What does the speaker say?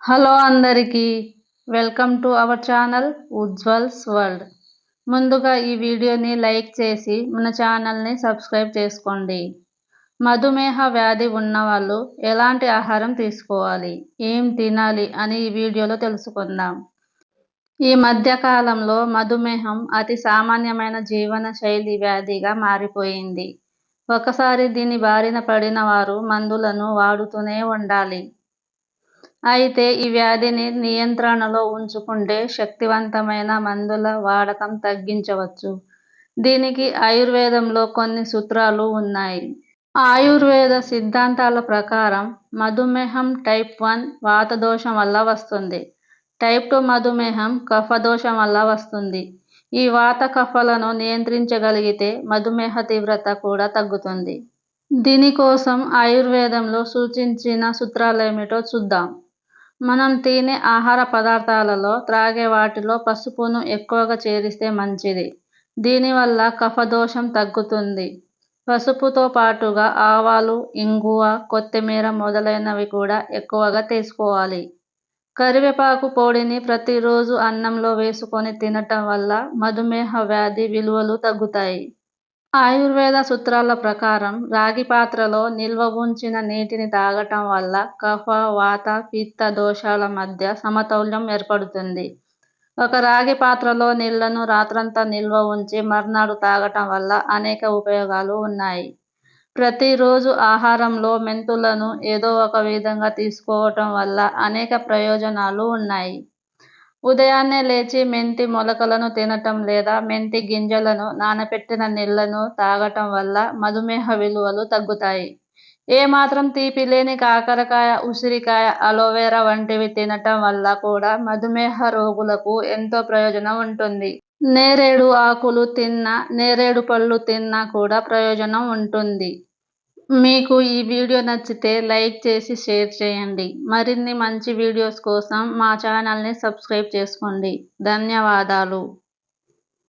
Hello అందరికీ welcome to our channel Ujwal's world. ముందుగా ఈ వీడియోని లైక్ చేసి మన ఛానల్ని సబ్స్క్రైబ్ చేసుకోండి. మధుమేహ వ్యాధి ఉన్నవాళ్ళు ఎలాంటి ఆహారం తీసుకోవాలి, ఏం తినాలి అని ఈ వీడియోలో తెలుసుకుందాం. ఈ మధ్యకాలంలో మధుమేహం అతి సామాన్యమైన జీవన శైలి వ్యాధిగా మారిపోయింది. ఒకసారి దీని బారిన పడిన వారు మందులను వాడుతూనే ఉండాలి. అయితే ఈ వ్యాధిని నియంత్రణలో ఉంచుకుంటే శక్తివంతమైన మందుల వాడకం తగ్గించవచ్చు. దీనికి ఆయుర్వేదంలో కొన్ని సూత్రాలు ఉన్నాయి. ఆయుర్వేద సిద్ధాంతాల ప్రకారం మధుమేహం టైప్ 1 వాత దోషం వల్ల వస్తుంది. టైప్ 2 మధుమేహం కఫ దోషం వల్ల వస్తుంది. ఈ వాత కఫలను నియంత్రించగలిగితే మధుమేహ తీవ్రత కూడా తగ్గుతుంది. దీనికోసం ఆయుర్వేదంలో సూచించిన సూత్రాలేమిటో చూద్దాం. మనం తినే ఆహార పదార్థాలలో, త్రాగే వాటిలో పసుపును ఎక్కువగా చేరిస్తే మంచిది. దీనివల్ల కఫదోషం తగ్గుతుంది. పసుపుతో పాటుగా ఆవాలు, ఇంగువ, కొత్తిమీర మొదలైనవి కూడా ఎక్కువగా తీసుకోవాలి. కరివేపాకు పొడిని ప్రతిరోజు అన్నంలో వేసుకొని తినటం వల్ల మధుమేహ వ్యాధి విలువలు తగ్గుతాయి. ఆయుర్వేద సూత్రాల ప్రకారం రాగి పాత్రలో నిల్వ ఉంచిన నీటిని తాగటం వల్ల కఫ, వాత, పిత్త దోషాల మధ్య సమతౌల్యం ఏర్పడుతుంది. ఒక రాగి పాత్రలో నీళ్లను రాత్రంతా నిల్వ ఉంచి మర్నాడు తాగటం వల్ల అనేక ఉపయోగాలు ఉన్నాయి. ప్రతిరోజు ఆహారంలో మెంతులను ఏదో ఒక విధంగా తీసుకోవటం వల్ల అనేక ప్రయోజనాలు ఉన్నాయి. ఉదయాన్నే లేచి మెంతి మొలకలను తినటం లేదా మెంతి గింజలను నానబెట్టిన నీళ్లను తాగటం వల్ల మధుమేహ విలువలు తగ్గుతాయి. ఏమాత్రం తీపి లేని కాకరకాయ, ఉసిరికాయ, అలోవెరా వంటివి తినటం వల్ల కూడా మధుమేహ రోగులకు ఎంతో ప్రయోజనం ఉంటుంది. నేరేడు ఆకులు తిన్నా, నేరేడు పళ్ళు తిన్నా కూడా ప్రయోజనం ఉంటుంది. మీకు ఈ వీడియో నచ్చితే లైక్ చేసి షేర్ చేయండి. మరిన్ని మంచి వీడియోస్ కోసం మా ఛానల్ని సబ్స్క్రైబ్ చేసుకోండి. ధన్యవాదాలు.